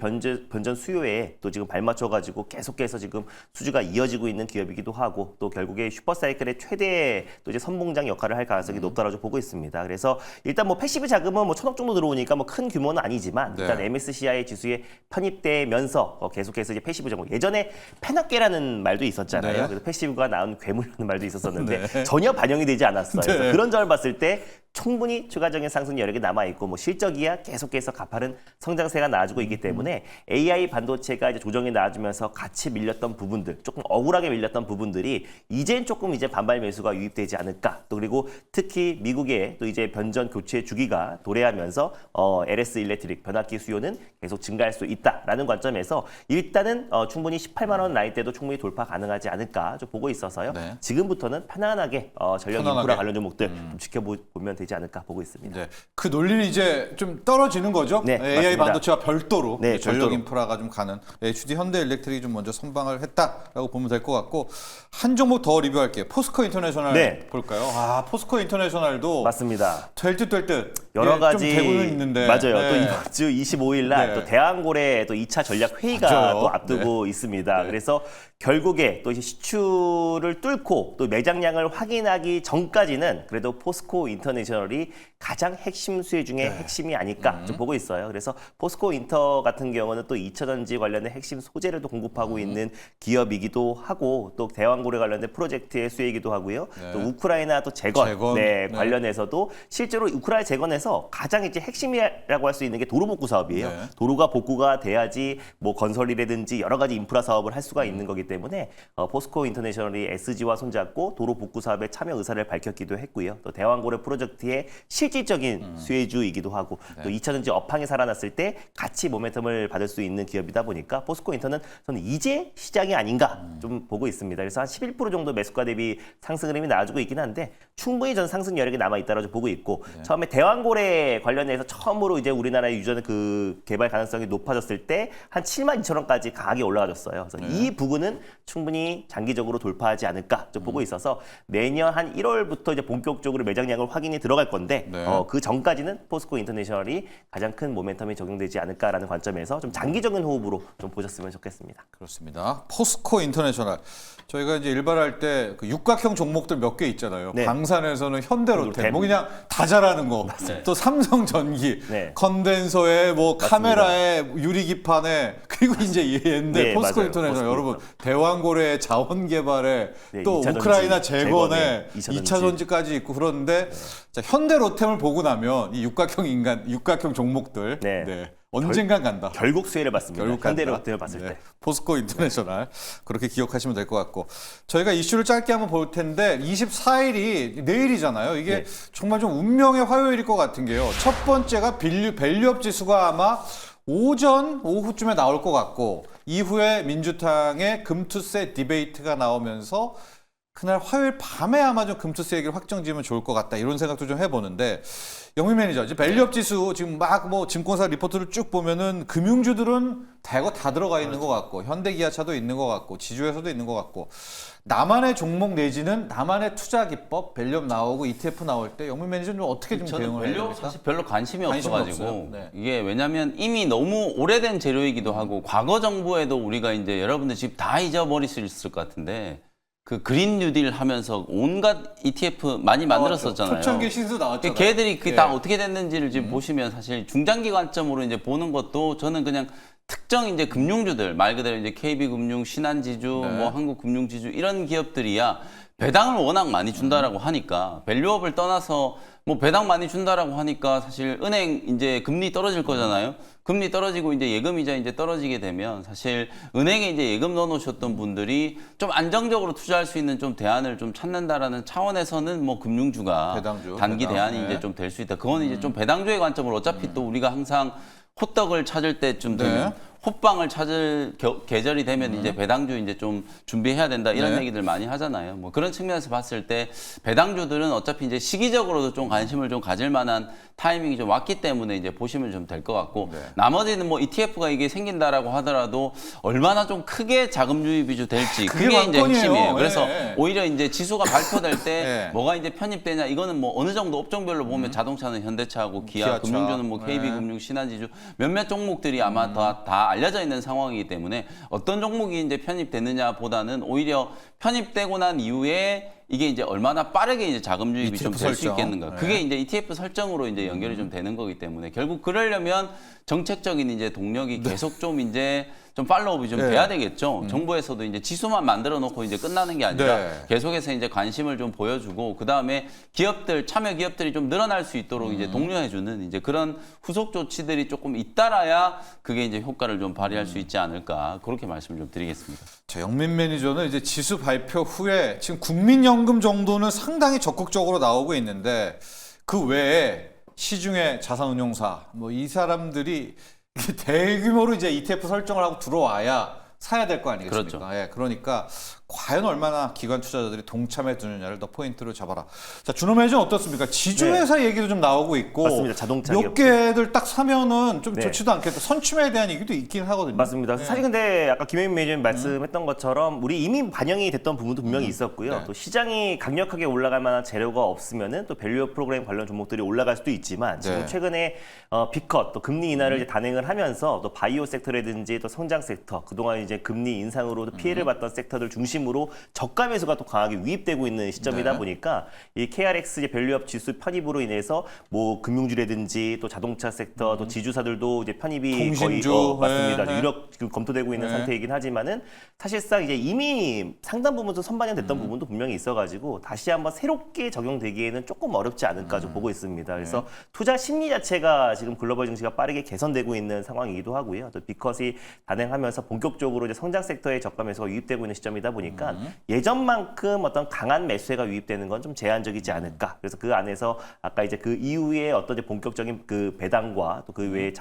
변전 수요에 또 지금 발맞춰 가지고 계속해서 지금 수주가 이어지고 있는 기업이기도 하고 또 결국에 슈퍼 사이클의 최대 또 이제 선봉장 역할을 할 가능성이 높다라고 보고 있습니다. 그래서 일단 뭐 패시브 자금은 뭐 1,000억 정도 들어오니까 뭐 큰 규모는 아니지만 일단 MSCI 지수에 편입되면서 계속해서 이제 패시브 자금 예전에 페나깨라는 말도 있었잖아요. 그래서 패시브가 나온 괴물이라는 말도 있었었는데 전혀 반영이 되지 않았어요. 그래서 그런 점을 봤을 때 충분히 추가적인 상승 여력이 남아있고 뭐 실적이야 계속해서 가파른 성장세가 나와주고 있기 때문에 AI 반도체가 이제 조정이 나와주면서 같이 밀렸던 부분들 조금 억울하게 밀렸던 부분들이 이젠 조금 이제 반발 매수가 유입되지 않을까 또 그리고 특히 미국의 또 이제 변전 교체 주기가 도래하면서 LS 일렉트릭 변압기 수요는 계속 증가할 수 있다라는 관점에서 일단은 충분히 18만 원 라인 때도 충분히 돌파 가능하지 않을까 좀 보고 있어서요. 지금부터는 편안하게 전력 인프라 관련 종목들 좀 지켜보면 되지 않을까 보고 있습니다. 네. 그 논리는 이제 좀 떨어지는 거죠. 네, AI 맞습니다. 반도체와 별도로 전력 별도로. 인프라가 좀 가는 HD 현대 일렉트릭이 좀 먼저 선방을 했다라고 보면 될 것 같고 한 종목 더 리뷰할게요. 포스코 인터내셔널 볼까요? 아 포스코 인터내셔널도 맞습니다. 될 듯 될 듯 여러 가지 좀 되고는 있는데 맞아요. 또 이번 주 25일 날 또 대왕고래 또 2차 전략 회의가 맞아요. 또 앞두고 있습니다. 그래서 결국에 또 이제 시추를 뚫고 또 매장량을 확인하기 전까지는 그래도 포스코 인터내셔널이 가장 핵심 수혜 중에 핵심이 아닐까 좀 보고 있어요. 그래서 포스코 인터 같은 경우는 또 2차 전지 관련된 핵심 소재를 또 공급하고 있는 기업이기도 하고 또 대왕고래 관련된 프로젝트의 수혜이기도 하고요. 또 우크라이나 또 재건. 관련해서도 실제로 우크라이나 재건에서 가장 이제 핵심이라고 할 수 있는 게 도로 복구 사업이에요. 도로가 복구가 돼야지 뭐 건설이라든지 여러 가지 인프라 사업을 할 수가 있는 거기 때문에 포스코 인터내셔널이 SG와 손잡고 도로 복구 사업에 참여 의사를 밝혔기도 했고요. 또 대왕고래 프로젝트의 실질적인 수혜주이기도 하고 또 2차 전지 업황이 살아났을 때 같이 모멘텀을 받을 수 있는 기업이다 보니까 포스코 인터는 저는 이제 시작이 아닌가 좀 보고 있습니다. 그래서 한 11% 정도 매수가 대비 상승 흐름이 나와주고 있긴 한데 충분히 전 상승 여력이 남아있다고 보고 있고 처음에 대왕고래 관련해서 처음으로 이제 우리나라의 유전 그 개발 가능성이 높아졌을 때 한 7만 2천 원까지 강하게 올라가졌어요. 그래서 이 부분은 충분히 장기적으로 돌파하지 않을까 좀 보고 있어서 내년 한 1월부터 이제 본격적으로 매장량을 확인이 들어갈 건데 그 전까지는 포스코 인터내셔널이 가장 큰 모멘텀이 적용되지 않을까라는 관점에서 좀 장기적인 호흡으로 좀 보셨으면 좋겠습니다. 그렇습니다. 포스코 인터내셔널 저희가 이제 일발할 때 그 육각형 종목들 몇 개 있잖아요. 방산에서는 현대로템, 뭐 그냥 다 잘하는 거. 또 삼성전기, 컨덴서에 뭐 카메라에 유리기판에 그리고 이제 얘인데 포스코 인터내셔널 여러분 대왕고래 자원 개발에 또 2차 우크라이나 전지, 재건에 2차 2차 전지까지 있고 그런데 자, 현대로템을 보고 나면 이 육각형 종목들 언젠간 간다. 결국 수혜를 받습니다. 결국 현대로템을 봤을 때. 포스코 인터내셔널 그렇게 기억하시면 될 것 같고 저희가 이슈를 짧게 한번 볼 텐데 24일이 내일이잖아요. 이게 정말 좀 운명의 화요일일 것 같은 게요. 첫 번째가 밸류업 지수가 아마 오후쯤에 나올 것 같고 이후에 민주당의 금투세 디베이트가 나오면서 그날 화요일 밤에 아마 좀 금투세 얘기를 확정지으면 좋을 것 같다 이런 생각도 좀 해보는데 영민 매니저 이제 밸류업 지수 지금 막 뭐 증권사 리포트를 쭉 보면은 금융주들은 대거 다 들어가 있는 것 같고 현대기아차도 있는 것 같고 지주회사도 있는 것 같고 나만의 종목 내지는 나만의 투자 기법 밸류업 나오고 ETF 나올 때 영민 매니저는 좀 어떻게 좀 대응을 해야 됩니까? 사실 별로 관심이 없어가지고 네. 이게 왜냐하면 이미 너무 오래된 재료이기도 하고 과거 정부에도 우리가 이제 여러분들 집 다 잊어버릴 수 있을 것 같은데. 그 그린 뉴딜 하면서 온갖 ETF 많이 만들었었잖아요. 초창기 신수 나왔잖아요. 걔들이 그게 다 어떻게 됐는지를 지금 보시면 사실 중장기 관점으로 이제 보는 것도 저는 그냥 특정 이제 금융주들 말 그대로 이제 KB금융, 신한지주, 뭐 한국금융지주 이런 기업들이야 배당을 워낙 많이 준다라고 하니까 밸류업을 떠나서 뭐 배당 많이 준다라고 하니까 사실 은행 이제 금리 떨어질 거잖아요. 금리 떨어지고 이제 예금이자 이제 떨어지게 되면 사실 은행에 이제 예금 넣어놓으셨던 분들이 좀 안정적으로 투자할 수 있는 좀 대안을 좀 찾는다라는 차원에서는 뭐 금융주가 배당주, 단기 배당. 대안이 이제 좀 될 수 있다. 그건 이제 좀 배당주의 관점으로 어차피 또 우리가 항상 호떡을 찾을 때쯤 되면 호빵을 찾을 계절이 되면 이제 배당주 이제 좀 준비해야 된다 이런 얘기들 많이 하잖아요. 뭐 그런 측면에서 봤을 때 배당주들은 어차피 이제 시기적으로도 좀 관심을 좀 가질 만한 타이밍이 좀 왔기 때문에 이제 보시면 좀 될 것 같고 나머지는 뭐 ETF가 이게 생긴다라고 하더라도 얼마나 좀 크게 자금 유입 위주 될지 그게 이제 핵심이에요. 그래서 오히려 이제 지수가 발표될 때 뭐가 이제 편입되냐 이거는 뭐 어느 정도 업종별로 보면 자동차는 현대차하고 기아, 금융주는 뭐 KB금융, 신한지주 몇몇 종목들이 아마 다 알려져 있는 상황이기 때문에 어떤 종목이 이제 편입되느냐 보다는 오히려 편입되고 난 이후에 이게 이제 얼마나 빠르게 이제 자금 유입이 좀 될 수 있겠는가. 그게 이제 ETF 설정으로 이제 연결이 좀 되는 거기 때문에 결국 그러려면 정책적인 이제 동력이 계속 좀 이제 좀 팔로우업이 좀 돼야 되겠죠. 정부에서도 이제 지수만 만들어 놓고 이제 끝나는 게 아니라 계속해서 이제 관심을 좀 보여주고 그 다음에 기업들 참여 기업들이 좀 늘어날 수 있도록 이제 독려해주는 이제 그런 후속 조치들이 조금 잇따라야 그게 이제 효과를 좀 발휘할 수 있지 않을까 그렇게 말씀을 좀 드리겠습니다. 자, 영민 매니저는 이제 지수 발표 후에 지금 국민연금 정도는 상당히 적극적으로 나오고 있는데 그 외에 시중에 자산운용사 뭐 이 사람들이 대규모로 이제 ETF 설정을 하고 들어와야 사야 될 거 아니겠습니까? 그렇죠. 예, 그러니까 과연 얼마나 기관 투자자들이 동참해 두느냐를 더 포인트로 잡아라. 자, 준호 매니저는 어떻습니까? 지주회사 얘기도 좀 나오고 있고 맞습니다. 자동차 몇 기업들. 개들 딱 사면은 좀 좋지도 않겠다. 선취매에 대한 얘기도 있긴 하거든요. 맞습니다. 사실 근데 아까 김혜민 매니저님 말씀했던 것처럼 우리 이미 반영이 됐던 부분도 분명히 있었고요. 또 시장이 강력하게 올라갈 만한 재료가 없으면은 또 밸류업 프로그램 관련 종목들이 올라갈 수도 있지만 지금 최근에 빅컷 또 금리 인하를 이제 단행을 하면서 또 바이오 섹터라든지 또 성장 섹터 그동안 이제 금리 인상으로 피해를 봤던 섹터들 중심으로 저가 매수가 또 강하게 유입되고 있는 시점이다 보니까 이 KRX 이제 밸류업 지수 편입으로 인해서 뭐 금융주라든지 또 자동차 섹터 또 지주사들도 이제 편입이 통신주, 거의 맞습니다. 유력 지금 검토되고 있는 상태이긴 하지만은 사실상 이제 이미 상당 부분 좀 선반영됐던 부분도 분명히 있어가지고 다시 한번 새롭게 적용되기에는 조금 어렵지 않을까 좀 보고 있습니다. 그래서 투자 심리 자체가 지금 글로벌 증시가 빠르게 개선되고 있는 상황이기도 하고요. 또 빅컷이 단행하면서 본격적으로 이제 성장 섹터에 저가 매수가 유입되고 있는 시점이다 보니까 예전만큼 어떤 강한 매수세가 유입되는 건 좀 제한적이지 않을까. 그래서 그 안에서 아까 이제 그 이후에 어떤 이제 본격적인 그 배당과 또 그 외에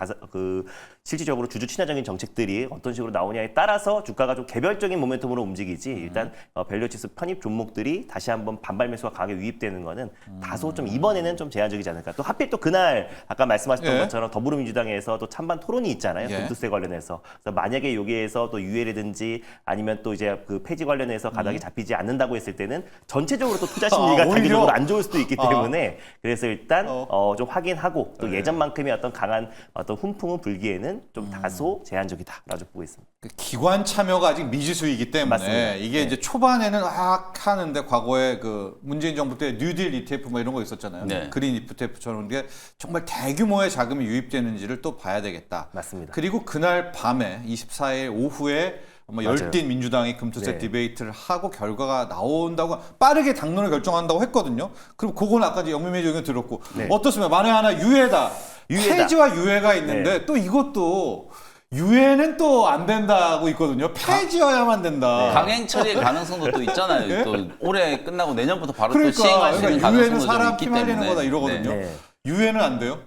실질적으로 주주 친화적인 정책들이 어떤 식으로 나오냐에 따라서 주가가 좀 개별적인 모멘텀으로 움직이지 일단 밸류 지수 편입 종목들이 다시 한번 반발 매수가 강하게 유입되는 거는 다소 좀 이번에는 좀 제한적이지 않을까. 또 하필 또 그날 아까 말씀하셨던 것처럼 더불어민주당에서 또 찬반 토론이 있잖아요. 금투세 관련해서. 그래서 만약에 여기에서 또 유예라든지 아니면 또 이제 그 폐지 관련해서 가닥이 잡히지 않는다고 했을 때는 전체적으로 또 투자 심리가 단기적으로 안 좋을 수도 있기 때문에 그래서 일단 좀 확인하고 또 예전만큼의 어떤 강한 어떤 훈풍은 불기에는 좀 다소 제한적이다라고 보고 있습니다. 기관 참여가 아직 미지수이기 때문에 맞습니다. 이게 이제 초반에는 하는데 과거에 그 문재인 정부 때 뉴딜 ETF 뭐 이런 거 있었잖아요. 그린 ETF처럼 게 정말 대규모의 자금이 유입되는지를 또 봐야 되겠다. 맞습니다. 그리고 그날 밤에 24일 오후에 열띤 민주당이 금투세 디베이트를 하고 결과가 나온다고 빠르게 당론을 결정한다고 했거든요. 그럼 그건 아까 이제 영민 매니저 의견 들었고 어떻습니까? 만에 하나 유예다. 유예다. 폐지와 유예가 있는데 또 이것도 유예는 또 안 된다고 있거든요. 폐지여야만 된다. 강행 처리의 가능성도 또 있잖아요. 또 올해 끝나고 내년부터 바로 그러니까, 또 시행할 수 있는 유예는 가능성도 좀 사람 있기 피말리는 때문에. 거다 이러거든요. 네. 유예는 안 돼요?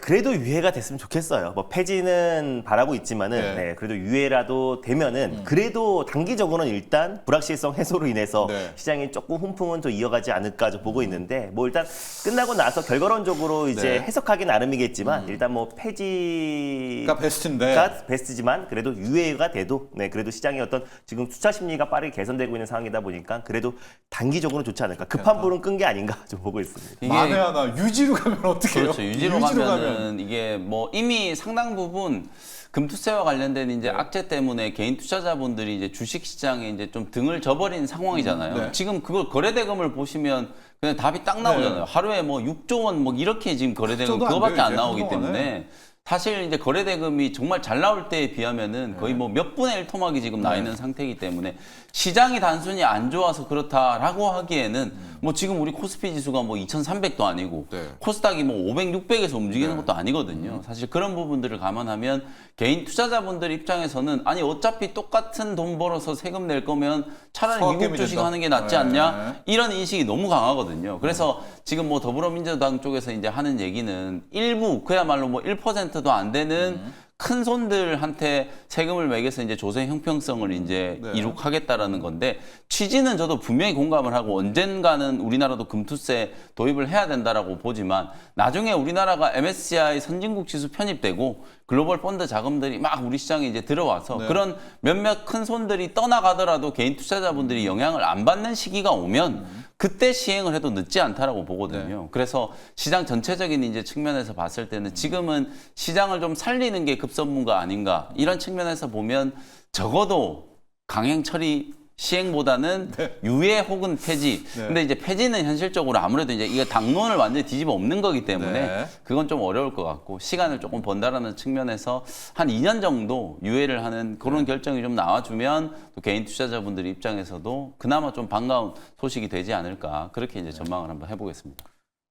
그래도 유예가 됐으면 좋겠어요. 뭐 폐지는 바라고 있지만은 네. 그래도 유예라도 되면은 그래도 단기적으로는 일단 불확실성 해소로 인해서 네. 시장이 조금 훈풍은 좀 이어가지 않을까 좀 보고 있는데 뭐 일단 끝나고 나서 결과론적으로 이제 네. 해석하기 나름이겠지만 일단 뭐 폐지가 베스트인데. 베스트지만 그래도 유예가 돼도 그래도 시장의 어떤 지금 투자 심리가 빠르게 개선되고 있는 상황이다 보니까 그래도 단기적으로 좋지 않을까. 급한 불은 끈 게 아닌가 좀 보고 있습니다. 이게 만에 하나 유지로 가면 어떻게 해요? 그렇죠. 유지로 가면은 이게 뭐 이미 상당 부분 금투세와 관련된 이제 악재 때문에 개인 투자자분들이 이제 주식 시장에 이제 좀 등을 져버린 상황이잖아요. 네. 지금 그걸 거래대금을 보시면 그냥 답이 딱 나오잖아요. 네. 하루에 뭐 6조 원 뭐 이렇게 지금 거래대금 그것도 안 그거밖에 돼요, 안 이제 나오기 한동안에. 때문에 사실 이제 거래대금이 정말 잘 나올 때에 비하면은 거의 뭐 몇 분의 1 토막이 지금 나 있는 상태이기 때문에 시장이 단순히 안 좋아서 그렇다라고 하기에는 뭐 지금 우리 코스피 지수가 뭐 2,300도 아니고 네. 코스닥이 뭐 500, 600에서 움직이는 것도 아니거든요. 사실 그런 부분들을 감안하면 개인 투자자분들 입장에서는 아니 어차피 똑같은 돈 벌어서 세금 낼 거면 차라리 미국 서학개미 주식 된다. 하는 게 낫지 네. 않냐? 이런 인식이 너무 강하거든요. 그래서 지금 뭐 더불어민주당 쪽에서 이제 하는 얘기는 일부 그야말로 뭐 1%도 안 되는 큰 손들한테 세금을 매겨서 이제 조세 형평성을 이제 네. 이룩하겠다라는 건데 취지는 저도 분명히 공감을 하고 언젠가는 우리나라도 금투세 도입을 해야 된다라고 보지만 나중에 우리나라가 MSCI 선진국 지수 편입되고 글로벌 펀드 자금들이 막 우리 시장에 이제 들어와서 네. 그런 몇몇 큰 손들이 떠나가더라도 개인 투자자분들이 영향을 안 받는 시기가 오면 그때 시행을 해도 늦지 않다라고 보거든요. 그래서 시장 전체적인 이제 측면에서 봤을 때는 지금은 시장을 좀 살리는 게 급선무가 아닌가 이런 측면에서 보면 적어도 강행 처리 시행보다는 유예 혹은 폐지. 네. 근데 이제 폐지는 현실적으로 아무래도 이제 이게 당론을 완전히 뒤집어 엎는 거기 때문에 네. 그건 좀 어려울 것 같고 시간을 조금 번다라는 측면에서 한 2년 정도 유예를 하는 그런 결정이 좀 나와주면 또 개인 투자자분들 입장에서도 그나마 좀 반가운 소식이 되지 않을까 그렇게 이제 전망을 한번 해보겠습니다.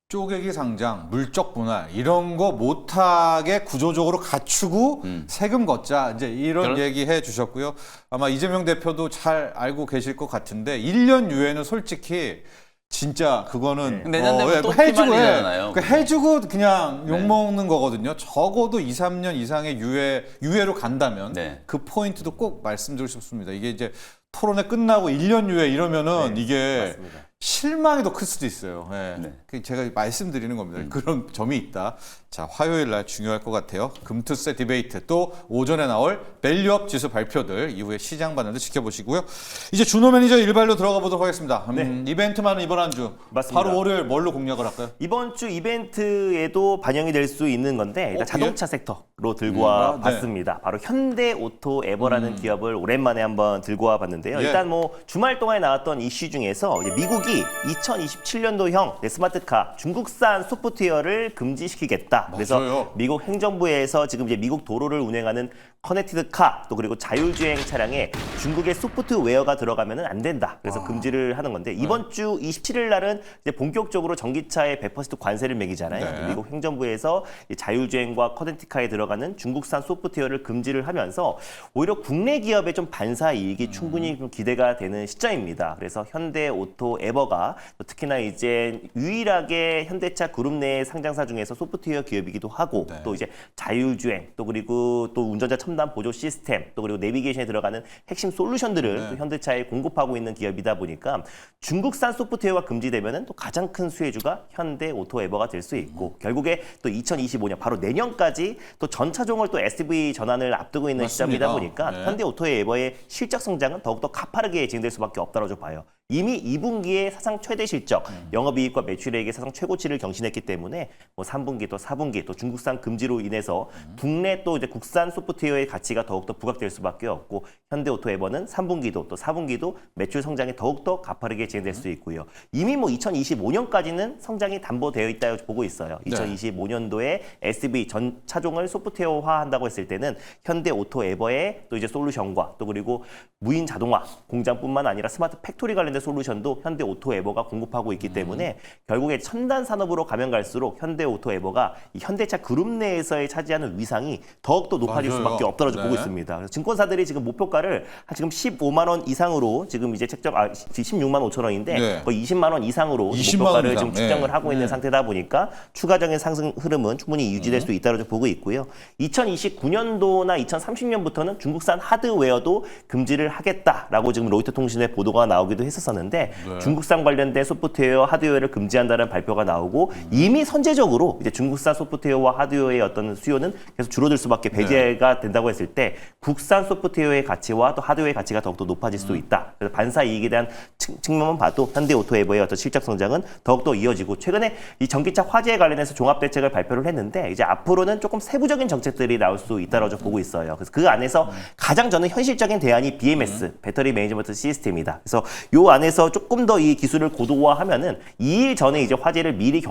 쪼개기 상장, 물적 분할 이런 거 못하게 구조적으로 갖추고 세금 걷자 이제 이런 얘기 해주셨고요. 아마 이재명 대표도 잘 알고 계실 것 같은데 1년 유예는 솔직히 진짜 그거는 내년 되면 또 해주고 피말리잖아요. 해주고 그냥 욕 먹는 거거든요. 적어도 2, 3년 이상의 유예로 간다면 네. 그 포인트도 꼭 말씀드리고 싶습니다. 이게 이제 토론회 끝나고 1년 유예 이러면은 이게 맞습니다. 실망이 더 클 수도 있어요. 예. 네. 그 제가 말씀드리는 겁니다. 그런 점이 있다. 자, 화요일 날 중요할 것 같아요. 금투세 디베이트 또 오전에 나올 밸류업 지수 발표들 이후에 시장 반응도 지켜보시고요. 이제 준호 매니저 일발로 들어가 보도록 하겠습니다. 이벤트만은 이번 한 주. 맞습니다. 바로 월요일 뭘로 공략을 할까요? 이번 주 이벤트에도 반영이 될 수 있는 건데 일단 자동차 섹터로 들고 와 네. 봤습니다. 바로 현대오토에버라는 기업을 오랜만에 한번 들고 와 봤는데요. 예. 일단 뭐 주말 동안에 나왔던 이슈 중에서 이제 미국이 2027년도형 스마트카 중국산 소프트웨어를 금지시키겠다. 그래서 맞아요. 미국 행정부에서 지금 이제 미국 도로를 운행하는 커넥티드 카 또 그리고 자율주행 차량에 중국의 소프트웨어가 들어가면은 안 된다. 그래서 금지를 하는 건데 이번 주 27일 날은 이제 본격적으로 전기차에 100% 관세를 매기잖아요. 네. 미국 행정부에서 이 자율주행과 커넥티드카에 들어가는 중국산 소프트웨어를 금지를 하면서 오히려 국내 기업의 좀 반사 이익이 충분히 좀 기대가 되는 시점입니다. 그래서 현대오토에버가 특히나 이제 유일하게 현대차 그룹 내 상장사 중에서 소프트웨어 기업이기도 하고 네. 또 이제 자율주행 또 그리고 또 운전자 첨단 보조 시스템 또 그리고 내비게이션에 들어가는 핵심 솔루션들을 또 현대차에 공급하고 있는 기업이다 보니까 중국산 소프트웨어가 금지되면은 또 가장 큰 수혜주가 현대오토에버가 될 수 있고 결국에 또 2025년 바로 내년까지 또 전 차종을 또 SUV 전환을 앞두고 있는 맞습니다. 시점이다 보니까 네. 현대오토에버의 실적 성장은 더욱더 가파르게 진행될 수밖에 없다고 좀 봐요. 이미 2분기에 사상 최대 실적, 영업이익과 매출액의 사상 최고치를 경신했기 때문에 뭐 3분기 또 4분기 또 중국산 금지로 인해서 국내 또 이제 국산 소프트웨어의 가치가 더욱더 부각될 수밖에 없고 현대오토에버는 3분기도 또 4분기도 매출 성장이 더욱더 가파르게 진행될 수 있고요. 이미 뭐 2025년까지는 성장이 담보되어 있다고 보고 있어요. 2025년도에 SUV 전 차종을 소프트웨어화한다고 했을 때는 현대오토에버의 또 이제 솔루션과 또 그리고 무인 자동화 공장뿐만 아니라 스마트 팩토리 관련된 솔루션도 현대오토에버가 공급하고 있기 때문에 결국에 첨단 산업으로 가면 갈수록 현대오토에버가 이 현대차 그룹 내에서의 차지하는 위상이 더욱더 높아질 맞아요. 수밖에 없다고 보고 있습니다. 그래서 증권사들이 지금 목표가를 지금 15만 원 이상으로 지금 이제 책정 16만 5천 원인데 거의 20만 원 이상으로 20만 목표가를 원 이상. 지금 측정을 하고 있는 상태다 보니까 추가적인 상승 흐름은 충분히 유지될 수 있다고 보고 있고요. 2029년도나 2030년부터는 중국산 하드웨어도 금지를 하겠다라고 지금 로이터 통신의 보도가 나오기도 했었었는데 중국산 관련된 소프트웨어, 하드웨어를 금지한다는 발표가 나오고 이미 선제적으로 이제 중국산 소프트웨어와 하드웨어의 어떤 수요는 계속 줄어들 수밖에 배제가 된다고 했을 때 국산 소프트웨어의 가치와 또 하드웨어의 가치가 더욱더 높아질 수 있다. 그래서 반사 이익에 대한 측면만 봐도 현대오토에버의 어떤 실적 성장은 더욱더 이어지고 최근에 이 전기차 화재에 관련해서 종합 대책을 발표를 했는데 이제 앞으로는 조금 세부적인 정책들이 나올 수 있다고 보고 있어요. 그래서 그 안에서 가장 저는 현실적인 대안이 BMS, 배터리 매니지먼트 시스템이다. 그래서 요 안에서 조금 더 이 기술을 고도화하면은 2일 전에 이제 화재를 미리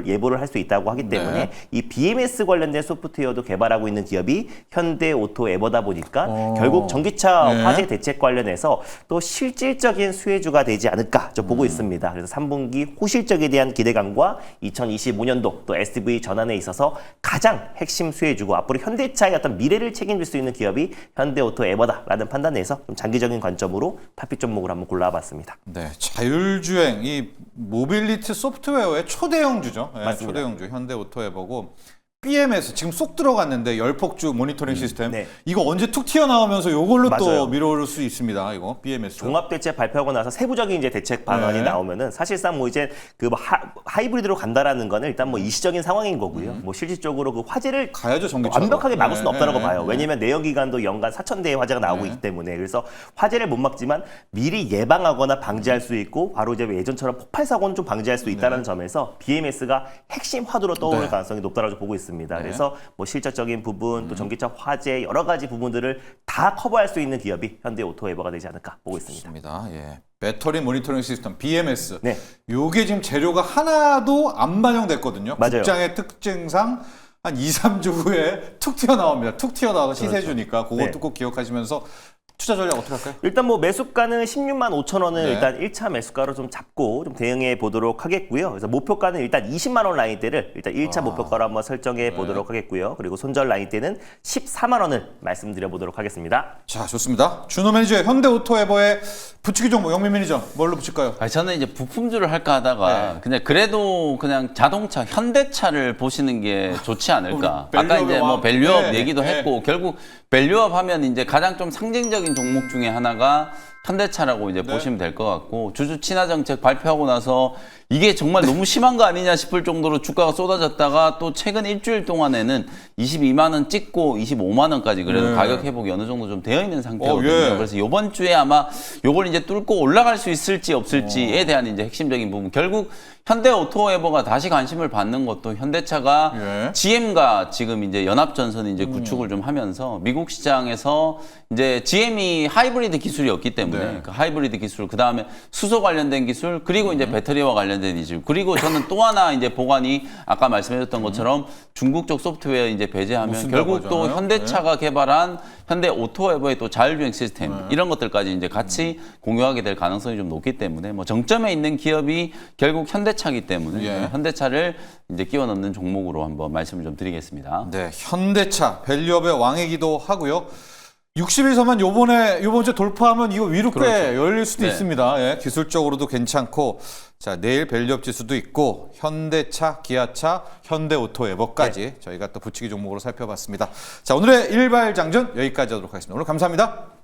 예보를 할 수 있다고 하기 때문에 이 BMS 관련된 소프트웨어도 개발하고 있는 기업이 현대오토에버다 보니까 결국 전기차 화재 대책 관련해서 또 실질적인 수혜주가 되지 않을까 저 보고 있습니다. 그래서 3분기 호실적에 대한 기대감과 2025년도 또 SDV 전환에 있어서 가장 핵심 수혜주고 앞으로 현대차의 어떤 미래를 책임질 수 있는 기업이 현대오토에버다라는 판단에서 좀 장기적인 관점으로 탑픽 종목을 한번 골라봤습니다. 네, 자율주행 이 모빌리티 소프트웨어의 초대형주죠. 네, 맞습니다. 초대형주 현대오토에버고 BMS 지금 쏙 들어갔는데 열폭주 모니터링 시스템 네. 이거 언제 툭 튀어나오면서 이걸로 또 맞아요. 밀어올 수 있습니다. 이거 BMS 종합대책 발표하고 나서 세부적인 이제 대책 방안이 네. 나오면은 사실상 뭐 이제 그 하이브리드로 간다라는 거는 일단 뭐 일시적인 상황인 거고요. 뭐 실질적으로 그 화재를 가야죠, 전기차로. 완벽하게 막을 수는 네, 없다고 네, 봐요. 네. 왜냐면 내연 기관도 연간 4,000대의 화재가 나오고 있기 때문에 그래서 화재를 못 막지만 미리 예방하거나 방지할 수 있고 바로 이제 예전처럼 폭발 사고는 좀 방지할 수 있다는 점에서 BMS가 핵심 화두로 떠오를 가능성이 높다고 보고 있습니다. 그래서 뭐 실질적인 부분 또 전기차 화재 여러 가지 부분들을 다 커버할 수 있는 기업이 현대오토에버가 되지 않을까 보고 있습니다. 좋습니다. 예. 배터리 모니터링 시스템 BMS. 네. 요게 지금 재료가 하나도 안 반영됐거든요. 맞아요. 국장의 특징상 한 2, 3주 후에 툭 튀어나옵니다. 툭 튀어나와서 시세주니까 그것도 네. 꼭 기억하시면서 투자 전략 어떻게 할까요? 일단 뭐 매수가는 16만 5천 원을 네. 일단 1차 매수가로 좀 잡고 좀 대응해 보도록 하겠고요. 그래서 목표가는 일단 20만 원 라인대를 일단 1차 목표가로 한번 설정해 보도록 하겠고요. 그리고 손절 라인대는 14만 원을 말씀드려 보도록 하겠습니다. 자, 좋습니다. 준호 매니저의 현대오토에버의 붙이기 종목 영민 매니저 뭘로 붙일까요? 저는 이제 부품주를 할까 하다가 네. 그냥 그래도 그냥 자동차 현대차를 보시는 게 좋지 않을까. 밸류업의 아까 이제 뭐 왕. 밸류업 네, 얘기도 네. 했고 결국 밸류업 하면 이제 가장 좀 상징적인 종목 중에 하나가 현대차라고 이제 보시면 될 것 같고 주주 친화 정책 발표하고 나서 이게 정말 너무 심한 거 아니냐 싶을 정도로 주가가 쏟아졌다가 또 최근 일주일 동안에는 22만 원 찍고 25만 원까지 그래도 가격 회복이 어느 정도 좀 되어 있는 상태거든요. 예. 그래서 이번 주에 아마 요걸 이제 뚫고 올라갈 수 있을지 없을지에 대한 이제 핵심적인 부분. 결국 현대오토에버가 다시 관심을 받는 것도 현대차가 예. GM과 지금 이제 연합전선 이제 구축을 좀 하면서 미국 시장에서 이제 GM이 하이브리드 기술이 없기 때문에 네. 그 하이브리드 기술, 그 다음에 수소 관련된 기술, 그리고 이제 배터리와 관련된 기술, 그리고 저는 또 하나 이제 보관이 아까 말씀해줬던 것처럼 중국 쪽 소프트웨어 이제 배제하면 쓴다고 결국 또 하잖아요. 현대차가 개발한 현대오토에버의 또 자율주행 시스템 이런 것들까지 이제 같이 공유하게 될 가능성이 좀 높기 때문에 뭐 정점에 있는 기업이 결국 현대차기 때문에 예. 현대차를 이제 끼워 넣는 종목으로 한번 말씀을 좀 드리겠습니다. 네, 현대차 밸류업의 왕이기도 하고요. 60일선만 요번 주 돌파하면 이거 위로 꽤 열릴 수도 네. 있습니다. 예, 기술적으로도 괜찮고 자 내일 밸류업 지수도 있고 현대차, 기아차, 현대오토에버까지 저희가 또 붙이기 종목으로 살펴봤습니다. 자 오늘의 일발장전 여기까지 하도록 하겠습니다. 오늘 감사합니다.